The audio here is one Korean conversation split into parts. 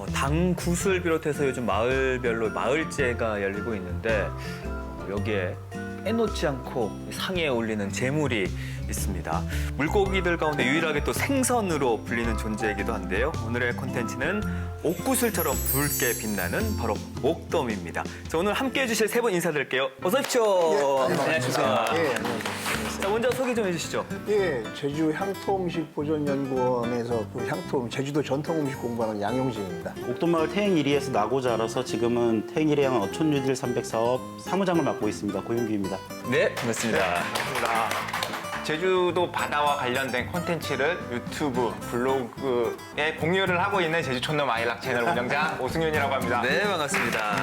당굿을 비롯해서 요즘 마을별로 마을제가 열리고 있는데 여기에 빼놓지 않고 상에 올리는 재물이 있습니다. 물고기들 가운데 유일하게 또 생선으로 불리는 존재이기도 한데요. 오늘의 콘텐츠는 옥구슬처럼 붉게 빛나는 바로 옥돔입니다. 자, 오늘 함께해 주실 세 분 인사드릴게요. 어서 오십시오. 네, 안녕하십니까. 예, 안녕하세요. 자, 먼저 소개 좀 해주시죠. 예, 제주 향토음식보존연구원에서 그 향토음, 제주도 전통음식 공부하는 양용진입니다. 옥돔마을 태행일이에서 나고 자라서 지금은 태행일이 향한 어촌뉴딜 300사업 사무장을 맡고 있습니다. 고윤규입니다. 네, 반갑습니다. 제주도 바다와 관련된 콘텐츠를 유튜브, 블로그에 공유를 하고 있는 제주 촌놈 아이락 채널 운영자 오승윤이라고 합니다. 네, 반갑습니다.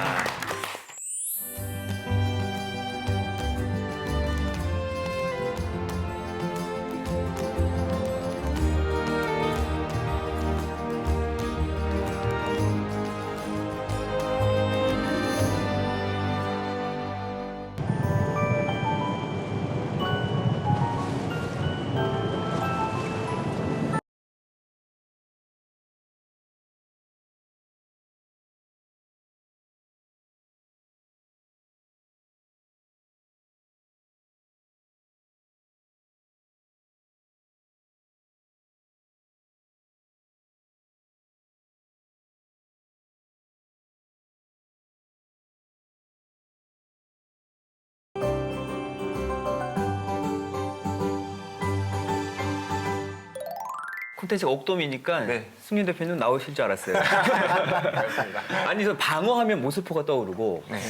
콘텐츠가 옥돔이니까 네. 승윤 대표님 나오실 줄 알았어요. 그렇습니다. 아니, 저 방어하면 모슬포가 떠오르고 네.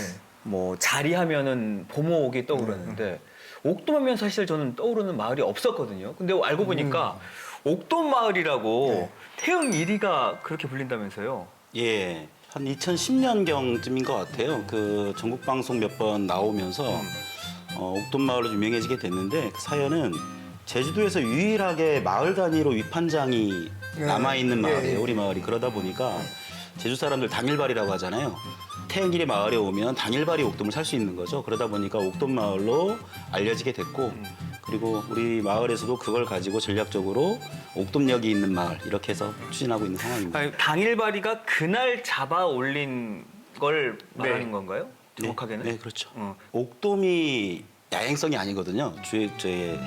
뭐 자리하면은 보모옥이 떠오르는데 옥돔하면 사실 저는 떠오르는 마을이 없었거든요. 근데 알고 보니까 옥돔 마을이라고 태흥 1위가 그렇게 불린다면서요. 예, 한 2010년경쯤인 것 같아요. 그 전국 방송 몇 번 나오면서 옥돔마을로 유명해지게 됐는데 그 사연은 제주도에서 유일하게 마을 단위로 위판장이 남아있는 마을이에요. 우리 마을이. 그러다 보니까 제주 사람들 당일발이라고 하잖아요. 태행일이 마을에 오면 당일발이 옥돔을 살 수 있는 거죠. 그러다 보니까 옥돔마을로 알려지게 됐고 그리고 우리 마을에서도 그걸 가지고 전략적으로 옥돔역이 있는 마을 이렇게 해서 추진하고 있는 상황입니다. 아니, 당일발이가 그날 잡아 올린 걸 말하는 네. 건가요? 정확하게는? 네, 그렇죠. 옥돔이 야행성이 아니거든요. 저희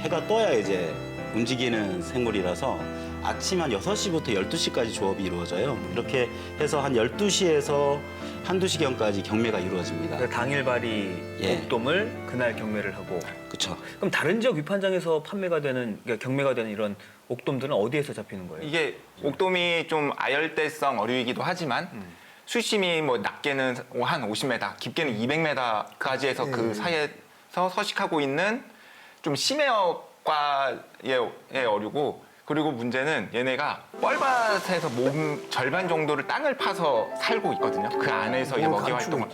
해가 떠야 이제 움직이는 생물이라서 아침 한 6시부터 12시까지 조업이 이루어져요. 이렇게 해서 한 12시에서 한두 시경까지 경매가 이루어집니다. 그러니까 당일발이 예. 옥돔을 그날 경매를 하고 그렇죠. 그럼 다른 지역 위판장에서 판매가 되는 그러니까 경매가 되는 이런 옥돔들은 어디에서 잡히는 거예요? 이게 옥돔이 좀 아열대성 어류이기도 하지만 수심이 뭐 낮게는 한 50m, 깊게는 200m까지 해서 그 사이에서 서식하고 있는 좀 심해어과의 어류고 그리고 문제는 얘네가 뻘밭에서 몸 절반 정도를 땅을 파서 살고 있거든요. 그 안에서 이제 먹이 활동을,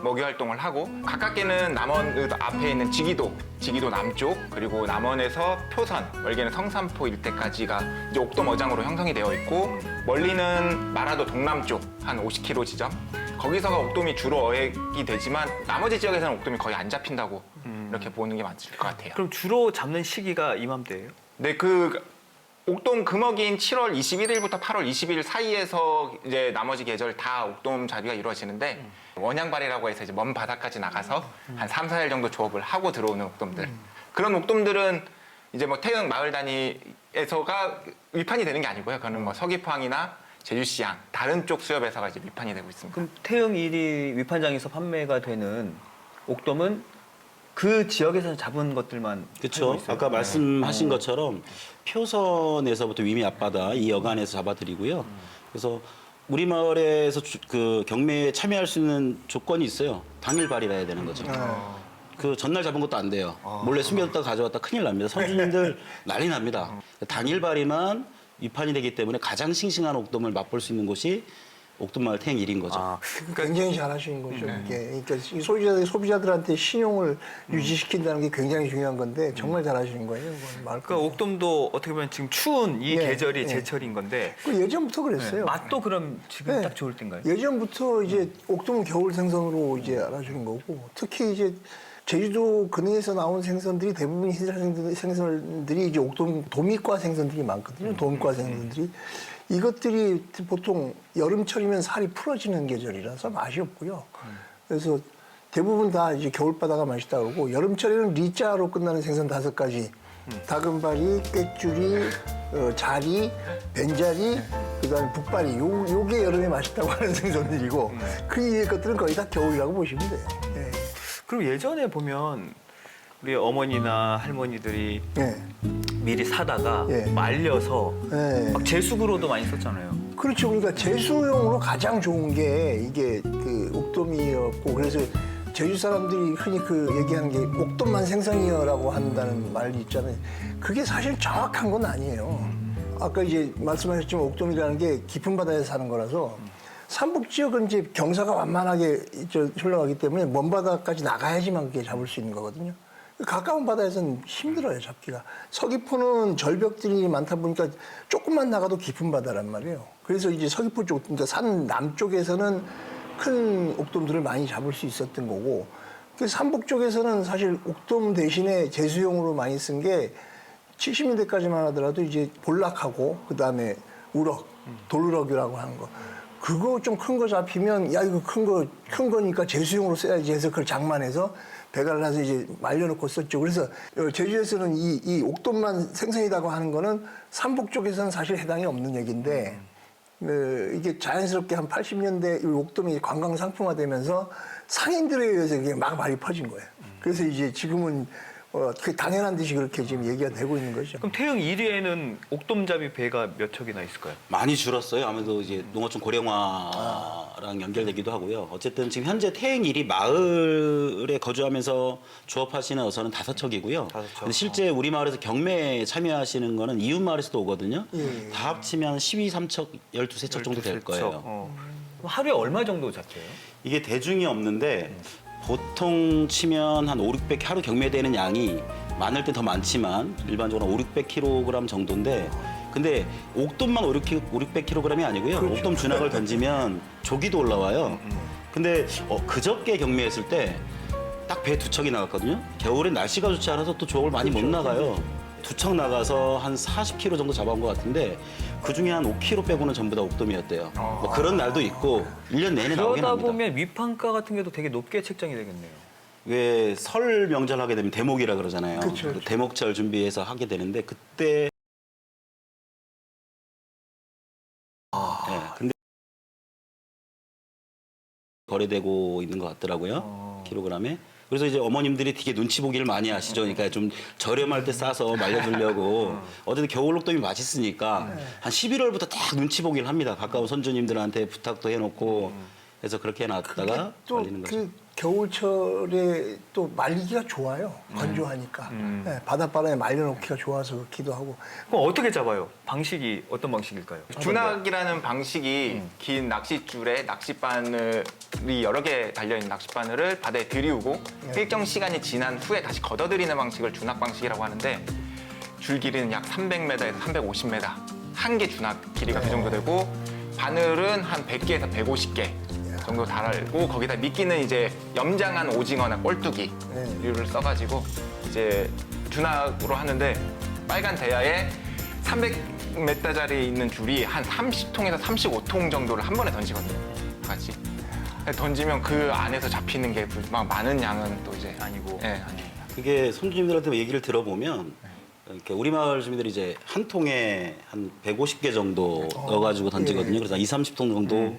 먹이 활동을 하고 가깝게는 남원 그 앞에 있는 지기도 남쪽 그리고 남원에서 표선, 멀게는 성산포 일대까지가 이제 옥돔 어장으로 형성이 되어 있고 멀리는 마라도 동남쪽 한 50km 지점 거기서가 옥돔이 주로 어획이 되지만 나머지 지역에서는 옥돔이 거의 안 잡힌다고 이렇게 보는 게 맞을 것 같아요. 그럼 주로 잡는 시기가 이맘때예요? 네, 그 옥돔 금어기인 7월 21일부터 8월 20일 사이에서 이제 나머지 계절 다 옥돔 잡이가 이루어지는데 원양발이라고 해서 이제 먼 바다까지 나가서 한 3, 4일 정도 조업을 하고 들어오는 옥돔들. 그런 옥돔들은 이제 뭐 태흥 마을 단위에서가 위판이 되는 게 아니고요. 그거는 뭐 서귀포항이나 제주시항 다른 쪽 수협에서가 이제 위판이 되고 있습니다. 그럼 태흥 1위 위판장에서 판매가 되는 옥돔은 그 지역에서 잡은 것들만 그렇죠. 팔고 있어요? 아까 말씀하신 것처럼 표선에서부터 위미 앞바다 이 여간에서 잡아드리고요. 그래서 우리 마을에서 그 경매에 참여할 수 있는 조건이 있어요. 당일발이라 해야 되는 거죠. 그 전날 잡은 것도 안 돼요. 몰래 숨겨뒀다 가져왔다 큰일 납니다. 선주님들 난리 납니다. 당일발이만 위판이 되기 때문에 가장 싱싱한 옥돔을 맛볼 수 있는 곳이 옥돔마을 태행 1인 거죠. 아, 굉장히 잘하시는 거죠. 이게. 그러니까 이 소비자들한테 신용을 유지시킨다는 게 굉장히 중요한 건데 정말 잘하시는 거예요. 그러니까 옥돔도 어떻게 보면 지금 추운 이 예, 계절이 예. 제철인 건데 그 예전부터 그랬어요. 맛도 그럼 지금 네. 딱 좋을 때인가요? 예전부터 이제 옥돔은 겨울 생선으로 이제 알아주는 거고 특히 이제 제주도 근해에서 나온 생선들이 대부분 생선들이 이제 옥돔 도미과 생선들이 많거든요. 도미과 생선들이 이것들이 보통 여름철이면 살이 풀어지는 계절이라서 맛이 없고요. 그래서 대부분 다 이제 겨울바다가 맛있다 그러고 여름철에는 리자로 끝나는 생선 5가지. 다금바리, 꾀줄이, 자리, 벤자리, 그다음에 북바리. 요게 여름에 맛있다고 하는 생선들이고 그 이외의 것들은 거의 다 겨울이라고 보시면 돼요. 예. 그리고 예전에 보면 우리 어머니나 할머니들이 예. 미리 사다가 예. 말려서 예. 막 제수구로도 많이 썼잖아요. 그렇죠. 그러니까 제수용으로 가장 좋은 게 이게 그 옥돔이었고 그래서 제주 사람들이 흔히 그 얘기하는 게 옥돔만 생선이여라고 한다는 말이 있잖아요. 그게 사실 정확한 건 아니에요. 아까 이제 말씀하셨지만 옥돔이라는 게 깊은 바다에서 사는 거라서 삼북 지역은 이제 경사가 완만하게 흘러가기 때문에 먼 바다까지 나가야지만 그게 잡을 수 있는 거거든요. 가까운 바다에서는 힘들어요, 잡기가. 서귀포는 절벽들이 많다 보니까 조금만 나가도 깊은 바다란 말이에요. 그래서 이제 서귀포 쪽, 그러니까 산 남쪽에서는 큰 옥돔들을 많이 잡을 수 있었던 거고, 그 삼북 쪽에서는 사실 옥돔 대신에 제수용으로 많이 쓴 게 70년대까지만 하더라도 이제 볼락하고, 그 다음에 우럭, 돌우럭이라고 하는 거. 그거 좀 큰 거 잡히면, 야, 이거 큰 거니까 제수용으로 써야지 해서 그걸 장만해서 배달을 해서 이제 말려놓고 썼죠. 그래서 제주에서는 이 옥돔만 생선이라고 하는 거는 삼북 쪽에서는 사실 해당이 없는 얘기인데, 이게 자연스럽게 한 80년대 이 옥돔이 관광 상품화되면서 상인들에 의해서 이게 막 많이 퍼진 거예요. 그래서 이제 지금은 그 당연한 듯이 그렇게 지금 얘기가 되고 있는 거죠. 그럼 태릉 1위에는 옥돔잡이 배가 몇 척이나 있을까요? 많이 줄었어요. 아무래도 이제 농어촌 고령화랑 연결되기도 하고요. 어쨌든 지금 현재 태행 1위 마을에 거주하면서 조업하시는 어선은 5척이고요. 근데 실제 우리 마을에서 경매에 참여하시는 거는 이웃 마을에서도 오거든요. 다 합치면 12, 3척, 12척 정도 될 거예요. 그럼 하루에 얼마 정도 잡혀요? 이게 대중이 없는데 보통 치면 한 5, 600 하루 경매되는 양이 많을 때 더 많지만 일반적으로 5, 600kg 정도인데 근데 옥돔만 5, 600kg이 아니고요. 그렇죠. 옥돔 준학을 던지면 조기도 올라와요. 근데 그저께 경매했을 때 딱 배 2척이 나갔거든요. 겨울엔 날씨가 좋지 않아서 또 조업을 많이 못 나가요. 2척 나가서 한 40kg 정도 잡아온 것 같은데 그중에 한 5kg 빼고는 전부 다 옥돔이었대요. 뭐 그런 날도 있고 1년 내내 나오긴 그러다 합니다. 보면 위판가 같은 게도 되게 높게 책정이 되겠네요. 왜 설 명절 하게 되면 대목이라 그러잖아요. 그쵸, 그 그쵸. 대목절 준비해서 하게 되는데 그때 네, 근데 거래되고 있는 것 같더라고요. 킬로그램에. 그래서 이제 어머님들이 되게 눈치 보기를 많이 하시죠. 그러니까 좀 저렴할 때 싸서 말려주려고. 어쨌든 겨울록돔이 맛있으니까 한 11월부터 딱 눈치 보기를 합니다. 가까운 선주님들한테 부탁도 해놓고 해서 그렇게 해놨다가 또 말리는 거죠. 그 겨울철에 또 말리기가 좋아요. 건조하니까. 네, 바닷바람에 말려놓기가 좋아서 그렇기도 하고. 그럼 어떻게 잡아요? 방식이 어떤 방식일까요? 준학이라는 방식이 긴 낚싯줄에 낚싯바늘이 여러 개 달려있는 낚싯바늘을 바다에 들이우고 일정 시간이 지난 후에 다시 걷어들이는 방식을 준학 방식이라고 하는데 줄 길이는 약 300m에서 350m. 한 개 준학 길이가 그 정도 되고 바늘은 한 100개에서 150개 정도 달고 거기다 미끼는 이제 염장한 오징어나 꼴뚜기류를 써가지고 이제 준학으로 하는데 빨간 대야에 300m짜리 있는 줄이 한 30통에서 35통 정도를 한 번에 던지거든요. 같이 던지면 그 안에서 잡히는 게 막 많은 양은 또 이제 아니고. 네, 아닙니다. 그게 손주님들한테 얘기를 들어보면 이렇게 우리 마을 주민들이 이제 한 통에 한 150개 정도 넣어가지고 던지거든요. 그래서 20, 30통 정도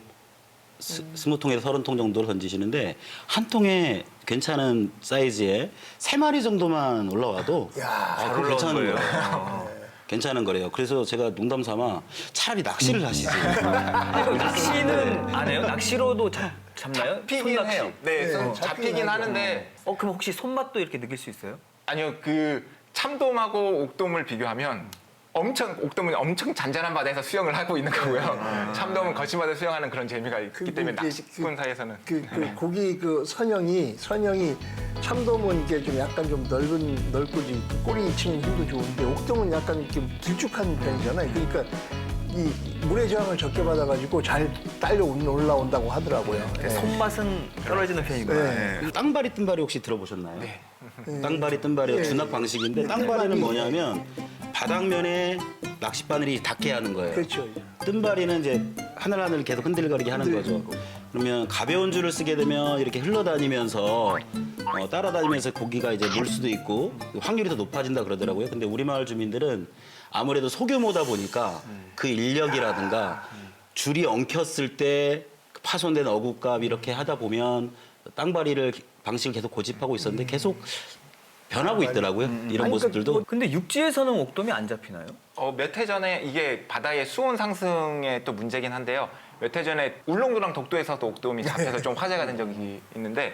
20통에서 30통 정도를 던지시는데 한 통에 괜찮은 사이즈에 3마리 정도만 올라와도 야, 그거 괜찮은 거예요. 거예요. 괜찮은 거래요. 그래서 제가 농담 삼아 차라리 낚시를 하시지. 낚시는 안 해요? 낚시로도 잡나요? 잡히긴 손낚시? 해요. 네, 네, 잡히긴 하죠. 하는데 그럼 혹시 손맛도 이렇게 느낄 수 있어요? 아니요, 그 참돔하고 옥돔을 비교하면 옥돔은 엄청 잔잔한 바다에서 수영을 하고 있는 거고요. 참돔은 거친 바다에서 수영하는 그런 재미가 있기 때문에 낚시꾼 사이에서는. 고기 그 선형이 참돔은 이게 좀 약간 좀 넓고 꼬리 치는 힘도 좋은데 옥돔은 약간 이렇게 들쭉한 편이잖아요. 그러니까 이 물의 저항을 적게 받아가지고 잘 딸려 올라온다고 하더라고요. 네. 손맛은 떨어지는 편이구나. 네. 네. 땅바리 뜬바리 혹시 들어보셨나요? 네. 땅바리 뜬바리 네. 준학 방식인데 땅바리는 뭐냐면 바닥면에 낚싯바늘이 닿게 하는 거예요. 그렇죠. 뜬바리는 이제 하늘하늘 계속 흔들거리게 하는 거죠. 그러면 가벼운 줄을 쓰게 되면 이렇게 흘러다니면서 따라다니면서 고기가 이제 물 수도 있고 확률이 더 높아진다 그러더라고요. 근데 우리 마을 주민들은 아무래도 소규모다 보니까 그 인력이라든가 줄이 엉켰을 때 파손된 어구값 이렇게 하다 보면 땅바리를 방식을 계속 고집하고 있었는데 계속 변하고 있더라고요. 이런 아니, 모습들도. 근데 육지에서는 옥돔이 안 잡히나요? 몇 해 전에 이게 바다의 수온 상승의 또 문제긴 한데요. 몇 해 전에 울릉도랑 독도에서도 옥돔이 잡혀서 좀 화제가 된 적이 있는데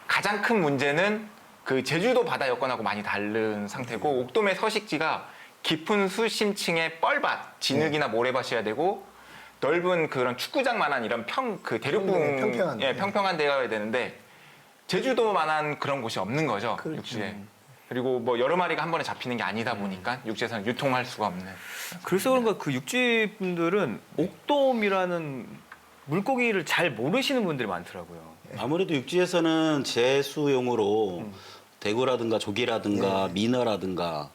가장 큰 문제는 그 제주도 바다 여건하고 많이 다른 상태고 옥돔의 서식지가 깊은 수심층의 뻘밭, 진흙이나 모래밭이어야 되고 넓은 그런 축구장만한 이런 대륙붕 평평한 데여야 되는데 제주도만한 그런 곳이 없는 거죠. 그렇죠. 육지에. 그리고 뭐 여러 마리가 한 번에 잡히는 게 아니다 보니까 육지에서는 유통할 수가 없는. 그래서 그런가 그 육지 분들은 옥돔이라는 물고기를 잘 모르시는 분들이 많더라고요. 아무래도 육지에서는 제수용으로 대구라든가 조개라든가 민어라든가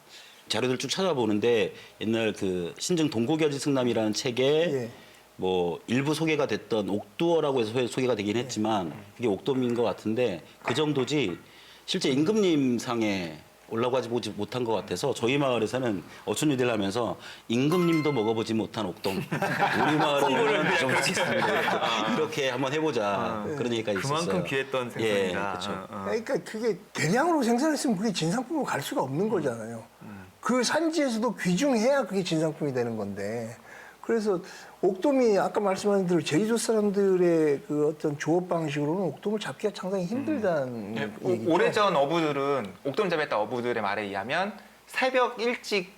자료들 쭉 찾아보는데 옛날 그 신증 동고겨지 승남이라는 책에 예. 뭐 일부 소개가 됐던 옥두어라고 해서 소개가 되긴 했지만 그게 옥돔인 것 같은데 그 정도지 실제 임금님 상에 올라가지 보지 못한 것 같아서 저희 마을에서는 어촌유대를 하면서 임금님도 먹어보지 못한 옥돔 우리 마을에는 좀 있습니다. 이렇게 한번 해보자 그런 얘기가 있었어요. 그만큼 귀했던 생선이다. 예, 그렇죠. 그러니까 그게 대량으로 생산했으면 그게 진상품으로 갈 수가 없는 거잖아요. 그 산지에서도 귀중해야 그게 진상품이 되는 건데. 그래서 옥돔이 아까 말씀하신 대로 제주도 사람들의 그 어떤 조업 방식으로는 옥돔을 잡기가 상당히 힘들다는 얘기죠. 오래전 어부들은 옥돔 잡았다 어부들의 말에 의하면 새벽 일찍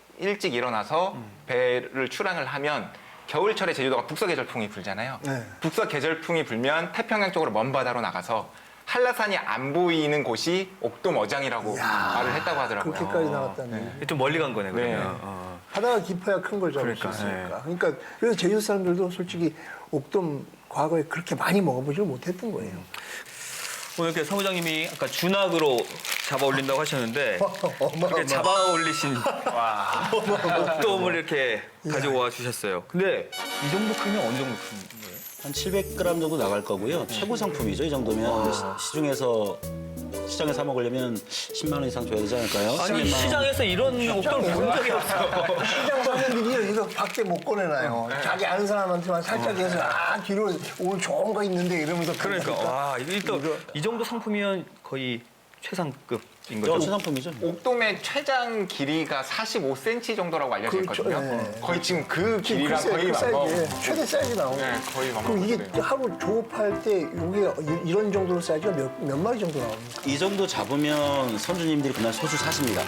일어나서 배를 출항을 하면 겨울철에 제주도가 북서계절풍이 불잖아요. 네. 북서계절풍이 불면 태평양 쪽으로 먼 바다로 나가서 한라산이 안 보이는 곳이 옥돔 어장이라고 말을 했다고 하더라고요. 그렇게까지 나갔다니. 좀 멀리 간 거네 그러면. 네. 바다가 깊어야 큰 걸 잡을 그러니까, 수 있으니까. 그러니까 그래서 제주도 사람들도 솔직히 옥돔 과거에 그렇게 많이 먹어보지 못했던 거예요. 오늘 이렇게 사무장님이 아까 준학으로 잡아 올린다고 하셨는데 그렇게 잡아 올리신 옥돔을 이렇게 가지고 와 주셨어요. 근데 이 정도 크면 어느 정도 큰 거예요? 한 700g 정도 나갈 거고요. 최고 상품이죠. 이 정도면 시중에서 시장에 사 먹으려면 10만 원 이상 줘야 되지 않을까요? 아니 12만 원. 시장에서 이런 옥돔을 본 적이 없어. 시장 사장들이 이거 밖에 못 꺼내놔요. 자기 아는 사람한테만 살짝 해서 뒤로 오늘 좋은 거 있는데 이러면서 그러니까 와 이게 또 이 정도 상품이면 거의 최상급인 거죠. 최상품이죠. 옥돔의 최장 길이가 45cm 정도라고 알려져 그렇죠. 있거든요. 네. 거의 지금 그 길이랑 글쎄, 거의 그 맞먹. 사이즈에 최대 사이즈 나오고. 네, 거의 그럼 이게 맞먹거든요. 하루 조업할 때 이게 이런 정도로 사이즈가 몇 마리 정도 나옵니까? 이 정도 잡으면 선주님들이 그날 소주 사십니다.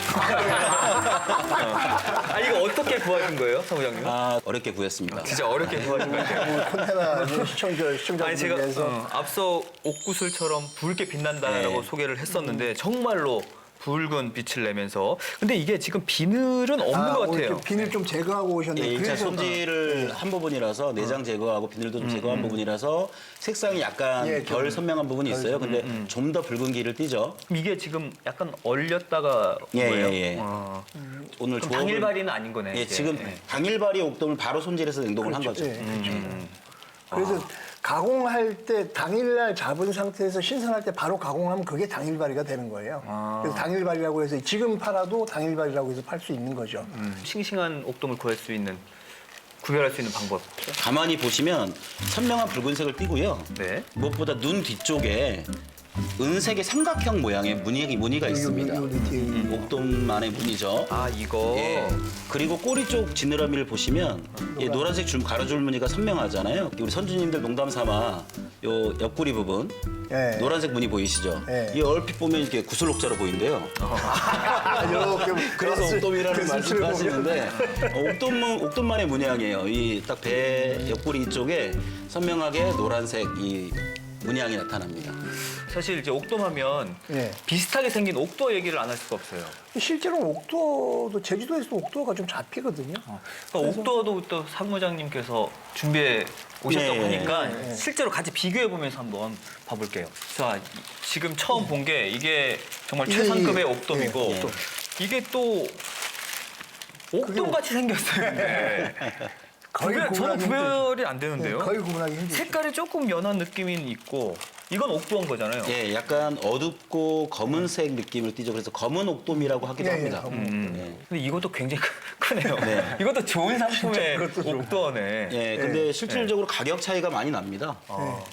아 이거 어떻게 구하신 거예요, 사무장님? 아, 어렵게 구했습니다. 진짜 어렵게 구하신 것 같아요. 콘테나 시청자분들 아니 제가 위해서 앞서 옥구슬처럼 붉게 빛난다라고 네. 소개를 했었는데 정말로 붉은 빛을 내면서 근데 이게 지금 비늘은 없는 것 오늘 같아요. 좀 비늘 좀 제거하고 오셨네. 예, 일단 그래서 손질을 한 부분이라서 내장 제거하고 비늘도 좀 제거한 부분이라서 색상이 약간 예, 덜 좀 선명한 부분이 있어요. 근데 좀 더 붉은 기를 띠죠. 그럼 이게 지금 약간 얼렸다가 온 예, 거예요? 예, 예. 그럼 오늘 조업을 당일발이는 아닌 거네. 예, 이게. 지금 당일발이 옥돔을 바로 손질해서 냉동을 한 거죠. 예, 그렇죠. 그래서 가공할 때 당일날 잡은 상태에서 신선할 때 바로 가공하면 그게 당일발이가 되는 거예요. 그래서 당일발이라고 해서 지금 팔아도 당일발이라고 해서 팔 수 있는 거죠. 싱싱한 옥돔을 구할 수 있는 구별할 수 있는 방법. 가만히 보시면 선명한 붉은색을 띠고요. 네. 무엇보다 눈 뒤쪽에 은색의 삼각형 모양의 무늬가 있습니다. 요 밑에 옥돔만의 무늬죠. 아 이거. 예. 그리고 꼬리 쪽 지느러미를 보시면 예, 노란색 가로줄 무늬가 선명하잖아요. 우리 선주님들 농담 삼아 요 옆구리 부분 예. 노란색 무늬 보이시죠? 예. 이 얼핏 보면 이렇게 구슬옥자로 보이는데요. 이렇게 그래서 옥돔이라는 그 말씀을 하시는데 옥돔만의 문양이에요. 이 딱 배 옆구리 이쪽에 선명하게 노란색 이 문양이 나타납니다. 사실 이제 옥돔하면 예. 비슷하게 생긴 옥도 얘기를 안 할 수가 없어요. 실제로 옥도도 제주도에서도 옥도가 좀 잡히거든요. 그러니까 옥도도 또 사무장님께서 준비해 오셨다고 예, 하니까 실제로 같이 비교해 보면서 한번 봐볼게요. 자, 지금 처음 본 게 이게 정말 이게 최상급의 이- 옥돔이고 예. 이게 또 옥돔같이 생겼어요. 근데. 저는 구분하기 구별이 안 힘들죠. 되는데요. 거의 구분하기 힘들죠. 색깔이 조금 연한 느낌이 있고 이건 옥두원 거잖아요. 예, 약간 어둡고 검은색 느낌을 띠죠. 그래서 검은 옥돔이라고 하기도 예, 예, 합니다. 검은 예. 근데 이것도 굉장히 크네요. 네. 이것도 좋은 상품의 그것도 좋은. 옥두원에. 예, 근데 실질적으로 가격 차이가 많이 납니다.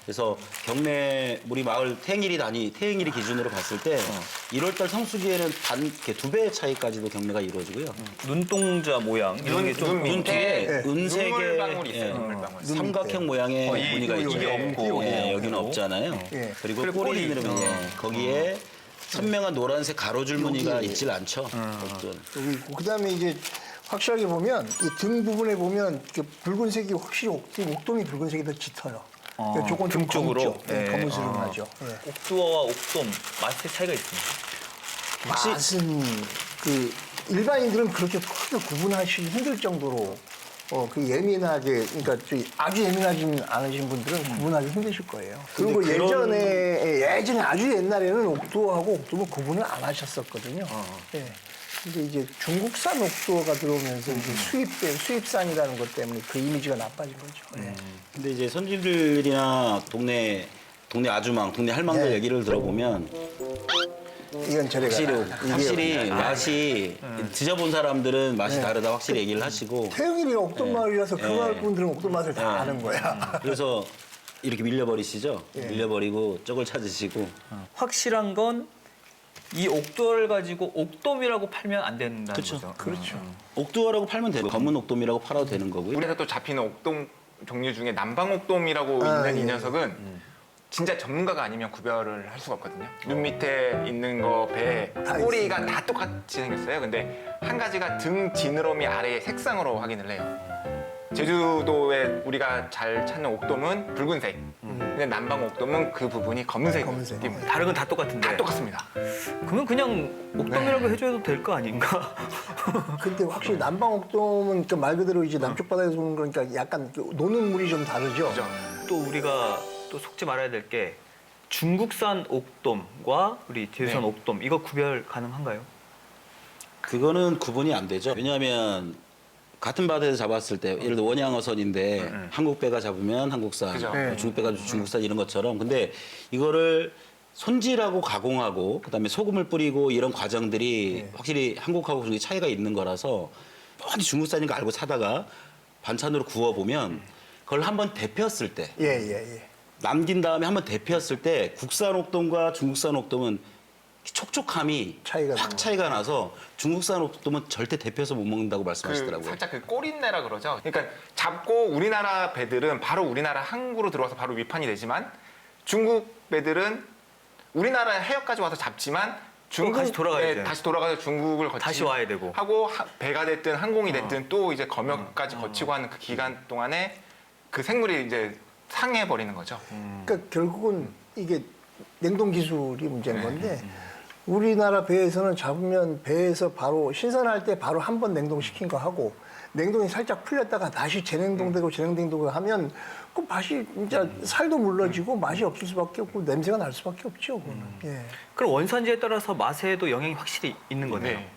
그래서 경매 우리 마을 태행일이 기준으로 봤을 때 1월달 성수기에는 단 이렇게 2배의 차이까지도 경매가 이루어지고요. 눈동자 모양 이런 게 좀 눈 뒤에 예. 은색의 눈물방울이 있어요. 눈물방울. 삼각형 모양의 무늬가 이게 있죠. 없고. 예, 여기는 없잖아요. 예. 그리고 그리고 꼬리 꼬리. 이름은 거기에 선명한 노란색 가로줄 무늬가 있질 않죠. 어떤. 그다음에 이제 확실하게 보면 이 등 부분에 보면 이렇게 붉은색이 확실히 옥돔이 붉은색이 더 짙어요. 그러니까 조금 좀 등 쪽으로? 검죠. 네, 네. 검은스름하죠. 예. 옥두어와 옥돔 맛의 차이가 있습니다. 맛은 그 일반인들은 그렇게 크게 구분하시기 힘들 정도로 그 예민하게 그러니까 아주 예민하지 않으신 분들은 구분하기 힘드실 거예요. 그리고 근데 그런- 예전에 아주 옛날에는 옥두어하고 옥돔은 구분을 안 하셨었거든요. 예. 근데 이제 중국산 옥두어가 들어오면서 이제 수입산이라는 것 때문에 그 이미지가 나빠진 거죠. 예. 근데 이제 손님들이나 동네 아주망, 동네 할망들 네. 얘기를 들어보면 이건 저래가 확실히 맛이 드셔본 사람들은 맛이 다르다 확실히 얘기를 하시고 태영이가 옥돔 마을이라서 그 네. 마을 분들은 옥돔 맛을 다 아는 거야. 그래서 이렇게 밀려버리시죠. 밀려버리고 쪽을 찾으시고 확실한 건 이 옥두어를 가지고 옥돔이라고 팔면 안 된다는 그쵸. 거죠. 그렇죠. 옥두어라고 팔면 되고 검은 옥돔이라고 팔아도 되는 거고요. 우리나라 또 잡히는 옥돔 종류 중에 남방옥돔이라고 있는 예. 이 녀석은 진짜 전문가가 아니면 구별을 할 수가 없거든요. 눈 밑에 있는 거 배 다 꼬리가 다 똑같이 생겼어요. 근데 한 가지가 등 지느러미 아래의 색상으로 확인을 해요. 제주도에 우리가 잘 찾는 옥돔은 붉은색. 근데 남방 옥돔은 그 부분이 검은색. 검은색. 다른 건 다 똑같은데. 다 똑같습니다. 그러면 그냥 옥돔이라고 해줘도 될 거 아닌가? 근데 확실히 남방 옥돔은 그 말 그대로 이제 남쪽 바다에서 오는 거니까 약간 노는 물이 좀 다르죠. 그죠? 또 우리가 또 속지 말아야 될 게 중국산 옥돔과 우리 제주산 네. 옥돔 이거 구별 가능한가요? 그거는 구분이 안 되죠. 왜냐하면 같은 바다에서 잡았을 때 예를 들어 원양어선인데 한국 배가 잡으면 한국산, 그죠. 네. 중국 배가 중국산 이런 것처럼 근데 이거를 손질하고 가공하고 그다음에 소금을 뿌리고 이런 과정들이 확실히 한국하고 중국이 차이가 있는 거라서 뻔히 중국산인 거 알고 사다가 반찬으로 구워 보면 그걸 한번 데폈을 때 예. 남긴 다음에 한번 데폈을 때 국산 옥돔과 중국산 옥돔은 촉촉함이 차이가 확 나는 차이가 나서 중국산 옥돔은 절대 데펴서 못 먹는다고 말씀하시더라고요. 살짝 그 꼬린내라 그러죠. 그러니까 잡고 우리나라 배들은 바로 우리나라 항구로 들어와서 바로 위판이 되지만 중국 배들은 우리나라 해역까지 와서 잡지만 중국 다시 돌아가야 돼요. 다시 돌아가서 중국을 거치고 다시 와야 되고. 하고 배가 됐든 항공이 됐든 또 이제 검역까지 거치고 하는 그 기간 동안에 그 생물이 이제 상해 버리는 거죠. 그러니까 결국은 이게 냉동 기술이 문제인 건데 우리나라 배에서는 잡으면 배에서 바로 신선할 때 바로 한 번 냉동시킨 거 하고 냉동이 살짝 풀렸다가 다시 재냉동되고 재냉동되고 하면 그 맛이 진짜 살도 물러지고 맛이 없을 수밖에 없고 냄새가 날 수밖에 없죠. 그거는. 예. 그럼 원산지에 따라서 맛에도 영향이 확실히 있는 거네요. 네.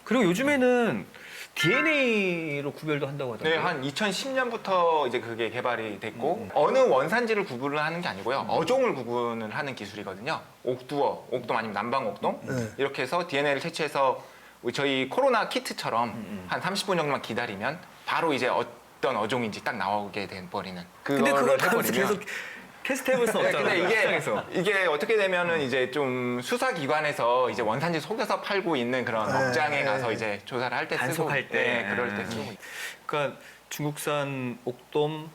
그리고 요즘에는 DNA로 구별도 한다고 하던데. 네, 한 2010년부터 이제 그게 개발이 됐고 어느 원산지를 구분을 하는 게 아니고요. 어종을 구분을 하는 기술이거든요. 옥두어, 옥돔 아니면 남방옥돔 네. 이렇게 해서 DNA를 채취해서 저희 코로나 키트처럼 한 30분 정도만 기다리면 바로 이제 어떤 어종인지 딱 나오게 돼 버리는. 근데 그걸 그거를 가면서 계속 테스트 해볼 수 네, 없잖아요. 근데 시장에서. 이게 어떻게 되면은 이제 좀 수사기관에서 이제 원산지 속여서 팔고 있는 그런 네, 업장에 네. 가서 이제 조사를 할 때 쓰고 단속할 때. 네, 그럴 때 쓰고 그러니까 중국산 옥돔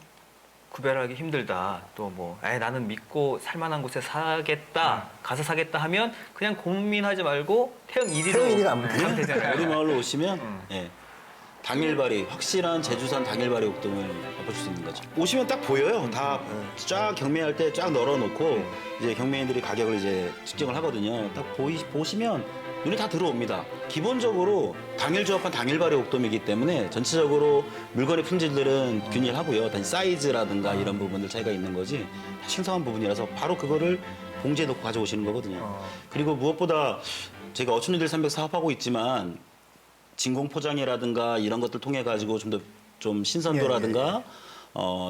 구별하기 힘들다. 또 뭐, 나는 믿고 살만한 곳에 사겠다. 가서 사겠다 하면 그냥 고민하지 말고 태영 1위로 태영 1위가 안 가면 우리 되잖아요. 마을로 오시면 예, 당일발이 확실한 제주산 당일발이 옥돔을 맛볼 수 있는 거죠. 오시면 딱 보여요. 다 쫙 경매할 때 쫙 널어놓고 이제 경매인들이 가격을 이제 측정을 하거든요. 딱 보시면 눈에 다 들어옵니다. 기본적으로 당일 조합한 당일발의 옥돔이기 때문에 전체적으로 물건의 품질들은 균일하고요. 단지 사이즈라든가 이런 부분들 차이가 있는 거지 다 신성한 부분이라서 바로 그거를 봉지에 넣고 가져오시는 거거든요. 그리고 무엇보다 제가 어촌이들 300 사업하고 있지만 진공 포장이라든가 이런 것들 통해 가지고 좀 더 좀 신선도라든가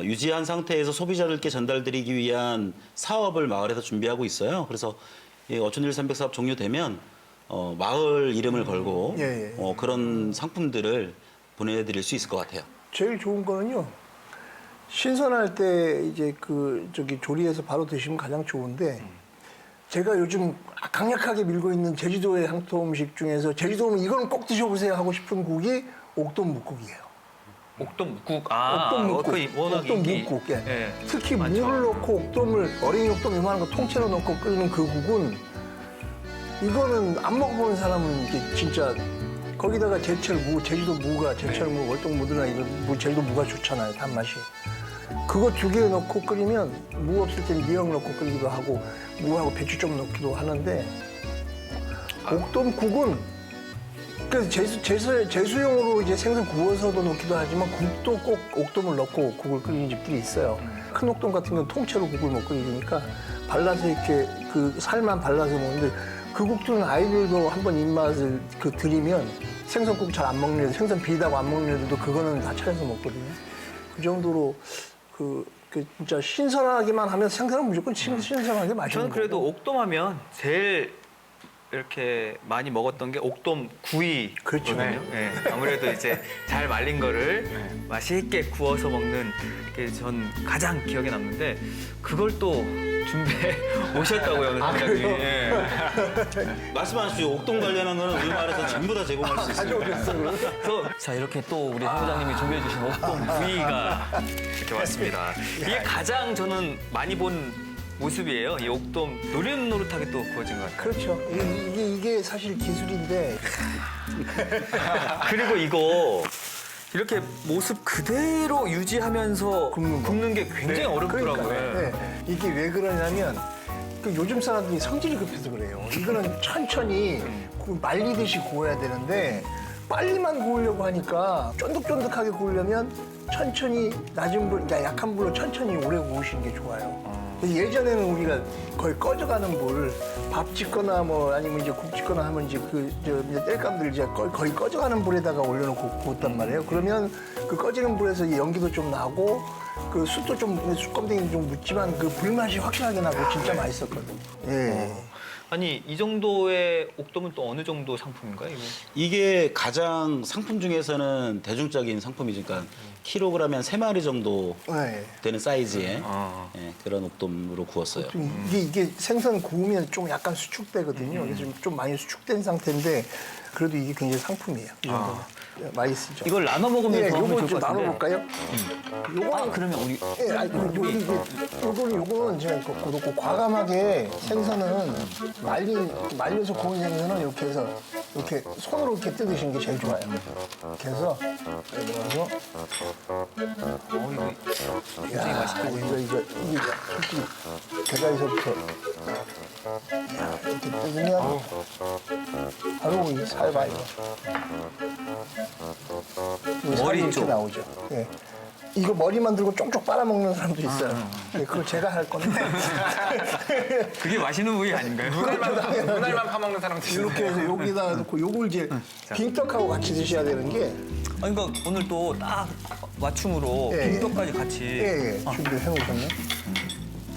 유지한 상태에서 소비자들께 전달드리기 위한 사업을 마을에서 준비하고 있어요. 그래서 이 어촌일 300 사업 종료되면 마을 이름을 걸고 그런 상품들을 보내드릴 수 있을 것 같아요. 제일 좋은 거는요. 신선할 때 이제 조리해서 바로 드시면 가장 좋은데 제가 요즘 강력하게 밀고 있는 제주도의 향토 음식 중에서 제주도 오면 이거는 꼭 드셔보세요 하고 싶은 국이 옥돔 묵국이에요. 옥돔 묵국. 옥돔 묵국. 워낙 옥돔 인기. 묵국. 예. 예. 특히 많죠. 물을 넣고 옥돔을 어린이 옥돔 이만한 거 통째로 넣고 끓이는 그 국은 이거는 안 먹어보는 사람은 이게 진짜 거기다가 제철 무, 제주도 무가 제철 무, 월동 무드나 이런 제주도 무가 좋잖아요. 단맛이. 그거 2개 넣고 끓이면 무 없을 땐 미역 넣고 끓이기도 하고 무하고 배추 좀 넣기도 하는데 옥돔국은 그래서 제수용으로 이제 생선 구워서도 넣기도 하지만 국도 꼭 옥돔을 넣고 국을 끓이는 집들이 있어요. 큰 옥돔 같은 경우는 통째로 국을 못 끓이니까 발라서 이렇게 그 살만 발라서 먹는데 그 국들은 아이들도 한번 입맛을 들이면 생선국 잘 안 먹는 애들, 생선 비리다고 안 먹는 애들도 그거는 다 차려서 먹거든요. 그 정도로 그 진짜 신선하기만 하면 생선은 무조건 신선하게 맛있는 저는 그래도 거고. 옥돔하면 제일 이렇게 많이 먹었던 게 옥돔 구이거든요. 그렇죠. 네, 아무래도 이제 잘 말린 거를 맛있게 구워서 먹는 게 전 가장 기억에 남는데 그걸 또 준비해 오셨다고요, 사장님이. 예. 말씀하십시오. 옥돔 관련한 거는 우리 마을에서 전부 다 제공할 수 있습니다. 그래서 자 이렇게 또 우리 사장님이 준비해 주신 옥돔 구이가 이렇게 왔습니다. 이게 가장 저는 많이 본 모습이에요. 이 옥돔 노릇노릇하게 또 구워진 것 같아요. 그렇죠. 이게 사실 기술인데 그리고 이거 이렇게 모습 그대로 유지하면서 굽는 게 굉장히 어렵더라고요. 그러니까요. 네. 이게 왜 그러냐면 요즘 사람들이 성질이 급해서 그래요. 이거는 천천히 말리듯이 구워야 되는데 빨리만 구우려고 하니까 쫀득쫀득하게 구우려면 천천히 낮은 불, 그러니까 약한 불로 천천히 오래 구우시는 게 좋아요. 그래서 예전에는 우리가 거의 꺼져가는 불, 밥 짓거나 뭐 아니면 이제 국 짓거나 하면 이제 이제 땔감들 이제 거의 꺼져가는 불에다가 올려놓고 구웠단 말이에요. 그러면 그 꺼지는 불에서 이 연기도 좀 나고 그 숯도 좀 숯검댕이도 좀 묻지만 그 불맛이 확실하게 나고 진짜 맛있었거든요. 예. 아니 이 정도의 옥돔은 또 어느 정도 상품인가요? 이거? 이게 가장 상품 중에서는 대중적인 상품이죠. 그러니까 킬로그램에 한 3마리 정도 네. 되는 사이즈의 그런 옥돔으로 구웠어요. 이게 생선 구우면 좀 약간 수축되거든요. 그래서 좀 많이 수축된 상태인데 그래도 이게 굉장히 상품이에요. 이 정도는. 맛있죠. 이걸 나눠 먹으면 예, 더 하면 요거 좋을 좀 것 같은데. 나눠볼까요? 요거는 그러면 우리 예, 아니, 요거는 제가 그렇고 과감하게 생선은 말려서 구운 생선은 이렇게 해서 이렇게 손으로 이렇게 뜯으시는 게 제일 좋아요. 이렇게 해서 이거 굉장히 맛있게 보이네. 이게 솔직히 대가리서부터 이렇게 뜯으면 바로 이 살 봐요. 머리 이렇게 쪽. 나오죠. 예. 이거 머리만 들고 쪽쪽 빨아먹는 사람도 있어요. 예, 그걸 제가 할 건데. 그게 맛있는 부위 아닌가요? 눈알만 파먹는 사람들 이렇게 해서 여기다가 넣고 요걸 이제 빙떡하고 같이 드셔야 되는 게 아니, 그러니까 오늘 또 딱 맞춤으로 예, 빙떡까지 같이. 예, 준비해 놓으셨네.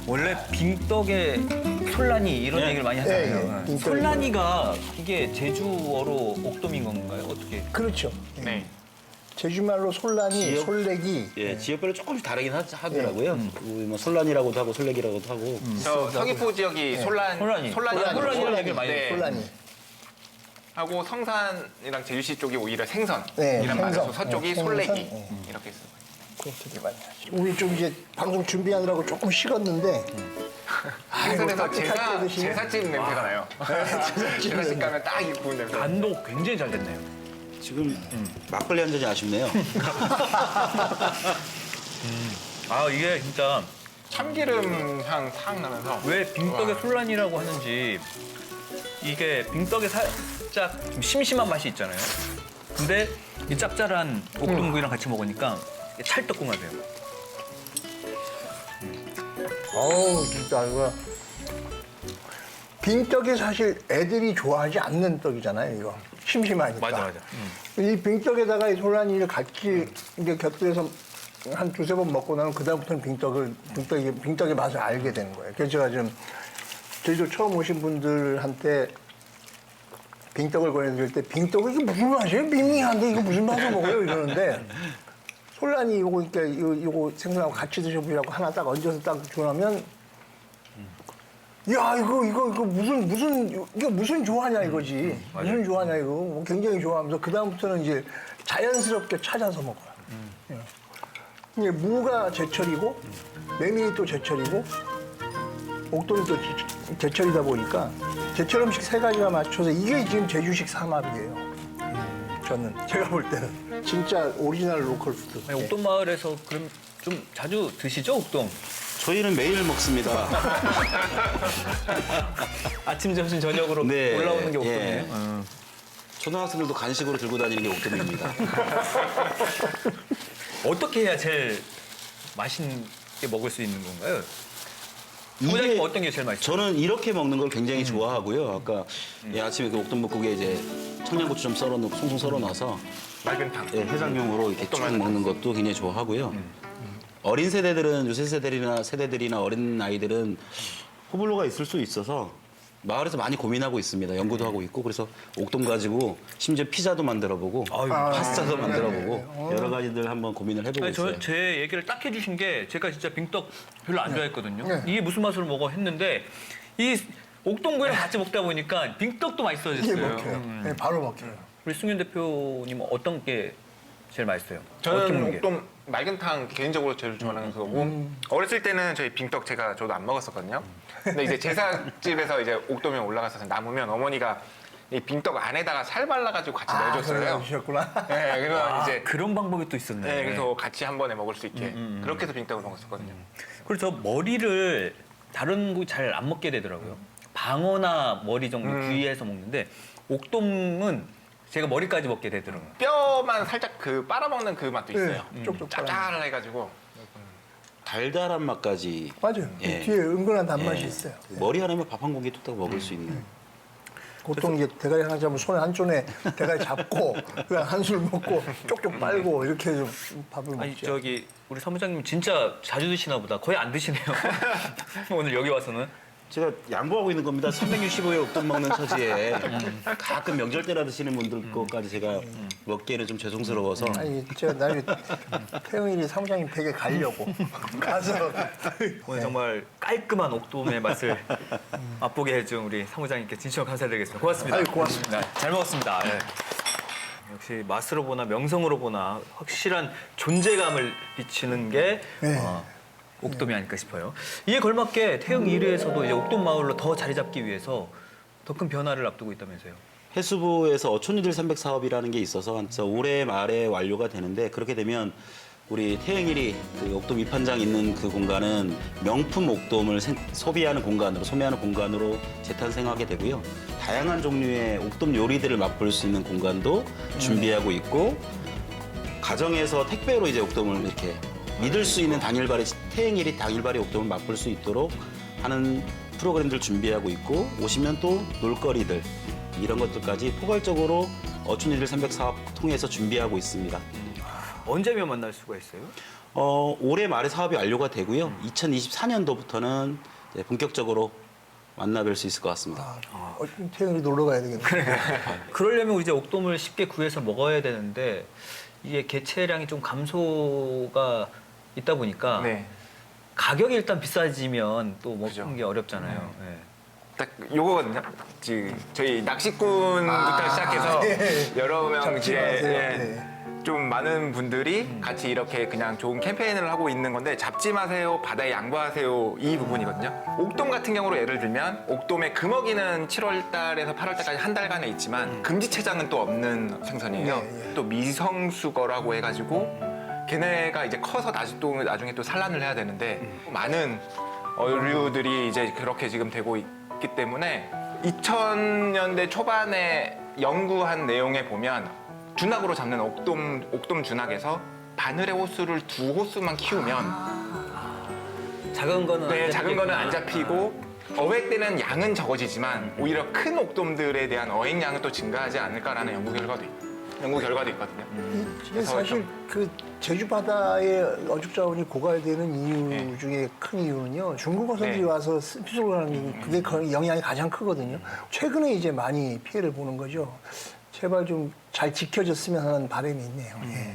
원래 빙떡에 솔라니 이런 얘기를 많이 하잖아요. 예, 빙떡이 솔라니가 이게 제주어로 옥돔인 건가요? 어떻게? 그렇죠. 예. 네. 제주말로 솔라니, 지역? 솔레기. 예, 지역별로 조금씩 다르긴 하더라고요. 뭐 솔란이라고도 하고 솔레기라고도 하고. 저 서귀포 지역이 솔란이라는 솔란이라는 얘기를 많이 네. 솔라니. 하고 성산이랑 제주시 쪽이 오히려 생선이란 네, 말이어서 생선. 서쪽이 네, 솔레기 생선. 네. 이렇게 쓰고 그렇게 많이 하죠. 오늘 좀 이제 방송 준비하느라고 조금 식었는데 생선에서 따뜻할 때 드시면 제사집 냄새가 나요. 제사집 가면 딱 이 구운 냄새. 간도 굉장히 잘 됐네요. 지금 막걸리 한 잔이 아쉽네요. 아 이게 진짜 참기름 향 탁 나면서 왜 빙떡에 솔란이라고 하는지 이게 빙떡에 살짝 좀 심심한 맛이 있잖아요. 근데 이 짭짤한 옥돔구이랑 같이 먹으니까 찰떡궁합이에요. 어우 진짜 이거 빙떡이 사실 애들이 좋아하지 않는 떡이잖아요 이거 심심하니까 맞아. 이 빙떡에다가 이 솔라니를 같이 이제 곁들여서 한 두세 번 먹고 나면 그다음부터는 빙떡의 맛을 알게 되는 거예요. 그래서 제가 지금 제주도 처음 오신 분들한테 빙떡을 권해드릴 때 빙떡이 이게 무슨 맛이에요? 밍밍한데 이거 무슨 맛을 먹어요? 이러는데 솔라니 요거 생선하고 같이 드셔보려고 하나 딱 얹어서 딱 주면 야 이거 무슨 좋아하냐 이거지. 무슨 좋아하냐 이거. 뭐 굉장히 좋아하면서 그다음부터는 이제 자연스럽게 찾아서 먹어요. 이게 무가 제철이고 메밀이 또 제철이고 옥돔이 또 제철이다 보니까 제철 음식 세 가지가 맞춰서 이게 지금 제주식 삼합이에요. 저는 제가 볼 때는 진짜 오리지널 로컬 푸드. 아니, 옥돔 마을에서 그럼 좀 자주 드시죠, 옥돔? 저희는 매일 먹습니다. 아침, 점심, 저녁으로 네, 올라오는 게 옥돔이에요. 예. 초등학생들도 간식으로 들고 다니는 게 옥돔입니다. 어떻게 해야 제일 맛있게 먹을 수 있는 건가요? 부장님 어떤 게 제일 맛있어요? 저는 이렇게 먹는 걸 굉장히 좋아하고요. 아까 예, 아침에 그 옥돔볶국에 이제 청양고추 좀 썰어 놓고 송송 썰어 놔서 맑은탕. 예, 해장용으로 이렇게 쭉 먹는 것도 굉장히 좋아하고요. 어린 세대들은 요새 세대들이나 어린 아이들은 호불호가 있을 수 있어서 마을에서 많이 고민하고 있습니다. 연구도 하고 있고 그래서 옥돔 가지고 심지어 피자도 만들어보고 파스타도 만들어보고 여러 가지들 한번 고민을 해보고 아니, 있어요. 제 얘기를 딱 해주신 게 제가 진짜 빙떡 별로 안 좋아했거든요. 네. 이게 무슨 맛으로 먹어 했는데 이 옥돔구이랑 같이 먹다 보니까 빙떡도 이게 맛있어졌어요. 먹혀요. 네, 바로 먹혀요. 우리 승윤 대표님은 어떤 게 제일 맛있어요? 어떤 저는 게? 옥돔 맑은탕 개인적으로 제일 좋아하는 거고 어렸을 때는 저희 빙떡 저도 안 먹었었거든요. 근데 이제 제사집에서 이제 옥돔이 올라가서 남으면 어머니가 이 빙떡 안에다가 살 발라가지고 같이 넣어줬어요. 주셨구나. 네, 그래서 이제 그런 방법이 또 있었네. 네, 그래서 같이 한 번에 먹을 수 있게 그렇게 해서 빙떡을 먹었었거든요. 그리고 저 머리를 다른 거 잘 안 먹게 되더라고요. 방어나 머리 정도 구이해서 먹는데 옥돔은 제가 머리까지 먹게 되더라고요. 뼈만 살짝 그 빨아먹는 그 맛도 있어요. 쪽쪽 짭짤해가지고. 달달한 맛까지 맞아요. 예. 뒤에 은근한 단맛이 있어요. 머리 하나면 밥 한 공기 뚝딱 먹을 수 있는. 보통 이제 대가리 하나 잡으면 손에 한 손에 대가리 잡고 그냥 한술 먹고 쪽쪽 빨고 이렇게 좀 밥을 아니 먹죠. 저기 우리 사무장님 진짜 자주 드시나 보다. 거의 안 드시네요. 오늘 여기 와서는. 제가 양보하고 있는 겁니다. 365일 옥돔 먹는 처지에 가끔 명절 때나 드시는 분들 것까지 제가 먹기에는 좀 죄송스러워서 아니 제가 나중에 태영이를 사무장님 댁에 가려고 가서 오늘 정말 깔끔한 옥돔의 맛을 맛보게 해준 우리 사무장님께 진심으로 감사드리겠습니다. 고맙습니다. 아유, 고맙습니다. 네, 잘 먹었습니다. 네. 역시 맛으로 보나 명성으로 보나 확실한 존재감을 비치는 게 네. 옥돔이 아닐까 싶어요. 이에 걸맞게 태영 1위에서도 이제 옥돔 마을로 더 자리 잡기 위해서 더 큰 변화를 앞두고 있다면서요. 해수부에서 어촌이들 300 사업이라는 게 있어서 올해 말에 완료가 되는데 그렇게 되면 우리 태영일이 그 옥돔 입한장 있는 그 공간은 명품 옥돔을 소비하는 공간으로 재탄생하게 되고요. 다양한 종류의 옥돔 요리들을 맛볼 수 있는 공간도 준비하고 있고 가정에서 택배로 이제 옥돔을 이렇게 믿을 수 있는 태영일이 당일발이 옥돔을 맛볼 수 있도록 하는 프로그램들 준비하고 있고 오시면 또 놀거리들 이런 것들까지 포괄적으로 어촌이들 300 사업 통해서 준비하고 있습니다. 언제면 만날 수가 있어요? 올해 말에 사업이 완료가 되고요. 2024년도부터는 본격적으로 만나뵐 수 있을 것 같습니다. 태영이 놀러 가야 되겠네. 그러려면 우리 이제 옥돔을 쉽게 구해서 먹어야 되는데 이게 개체량이 좀 감소가 있다 보니까 네. 가격이 일단 비싸지면 또 먹는 그죠. 게 어렵잖아요. 네. 딱 요거거든요. 저희 낚시꾼부터 시작해서 여러 명 잡지 이제 마세요. 예, 네. 좀 많은 분들이 같이 이렇게 그냥 좋은 캠페인을 하고 있는 건데 잡지 마세요, 바다에 양보하세요 이 부분이거든요. 옥돔 같은 경우로 예를 들면 옥돔의 금어기는 7월 달에서 8월 달까지 한 달간에 있지만 금지체장은 또 없는 생선이에요. 네, 또 미성수거라고 해가지고 걔네가 이제 커서 나중에 또 산란을 해야 되는데 많은 어류들이 이제 그렇게 지금 되고 있기 때문에 2000년대 초반에 연구한 내용에 보면 준학으로 잡는 옥돔 준학에서 바늘의 호수를 2호수만 키우면 작은 거는 네, 안 작은 거는 안 잡히겠구나. 잡히고 어획 때는 양은 적어지지만 오히려 큰 옥돔들에 대한 어획량은 또 증가하지 않을까라는 연구 결과도 있고 연구 결과도 있거든요. 이게 사실 그 제주 바다의 어죽 자원이 고갈되는 이유 네. 중에 큰 이유는요. 중국 어선들이 네. 와서 수송을 하는 게 그게 거의 영향이 가장 크거든요. 최근에 이제 많이 피해를 보는 거죠. 제발 좀 잘 지켜졌으면 하는 바람이 있네요. 예.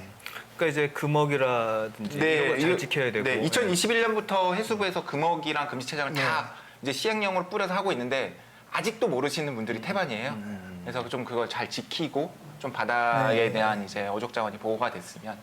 그러니까 이제 금어기라든지 이런 거 잘 지켜야 되고. 네, 2021년부터 해수부에서 금어기랑 금지체장을 네. 다 이제 시행령으로 뿌려서 하고 있는데 아직도 모르시는 분들이 태반이에요. 그래서 좀 그걸 잘 지키고 좀 바다에 네. 대한 이제 어족 자원이 보호가 됐으면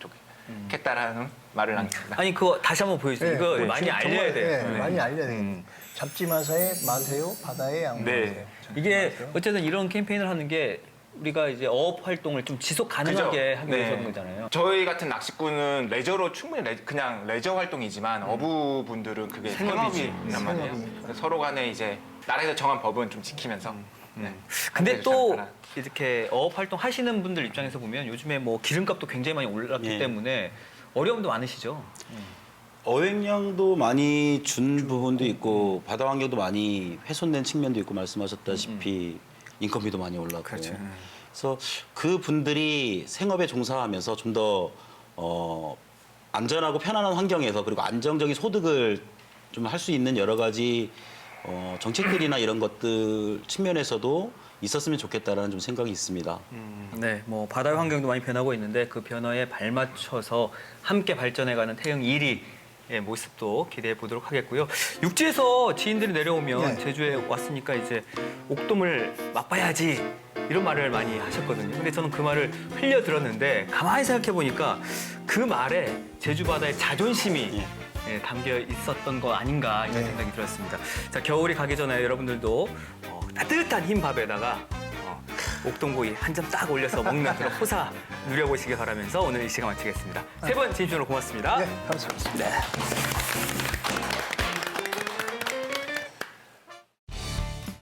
좋겠다라는 말을 남깁니다. 아니 그거 다시 한번 보여주세요. 이거 네, 많이 정말, 알려야 돼요. 네, 많이 알려야 돼요. 잡지 마세요, 바다에 양보하세요. 네. 이게 어쨌든 이런 캠페인을 하는 게 우리가 이제 어업 활동을 좀 지속 가능하게 그죠? 하기 위해서 네. 하는 거잖아요. 저희 같은 낚시꾼은 레저로 충분히 그냥 레저 활동이지만 어부분들은 그게 생업이지. 생업이란 말이에요. 생업이니까. 서로 간에 이제 나라에서 정한 법은 좀 지키면서. 네. 근데 또 잘 이렇게 어업 활동 하시는 분들 입장에서 보면 요즘에 뭐 기름값도 굉장히 많이 올랐기 예. 때문에 어려움도 많으시죠. 어획량도 많이 준 부분도 있고 바다 환경도 많이 훼손된 측면도 있고 말씀하셨다시피 인건비도 많이 올랐고 그래서 그 분들이 생업에 종사하면서 좀 더 안전하고 편안한 환경에서 그리고 안정적인 소득을 좀 할 수 있는 여러 가지 정책들이나 이런 것들 측면에서도 있었으면 좋겠다라는 좀 생각이 있습니다. 네, 뭐 바다의 환경도 많이 변하고 있는데 그 변화에 발맞춰서 함께 발전해가는 태영 1위의 모습도 기대해 보도록 하겠고요. 육지에서 지인들이 내려오면 네. 제주에 왔으니까 이제 옥돔을 맛봐야지 이런 말을 많이 하셨거든요. 근데 저는 그 말을 흘려 들었는데 가만히 생각해 보니까 그 말에 제주 바다의 자존심이 담겨 있었던 거 아닌가 이런 생각이 들었습니다. 자, 겨울이 가기 전에 여러분들도 따뜻한 흰밥에다가 옥돔구이 한 점 딱 올려서 먹는 그런 호사 누려보시기 바라면서 오늘 이 시간 마치겠습니다. 세 분 진심으로 고맙습니다. 네, 감사합니다.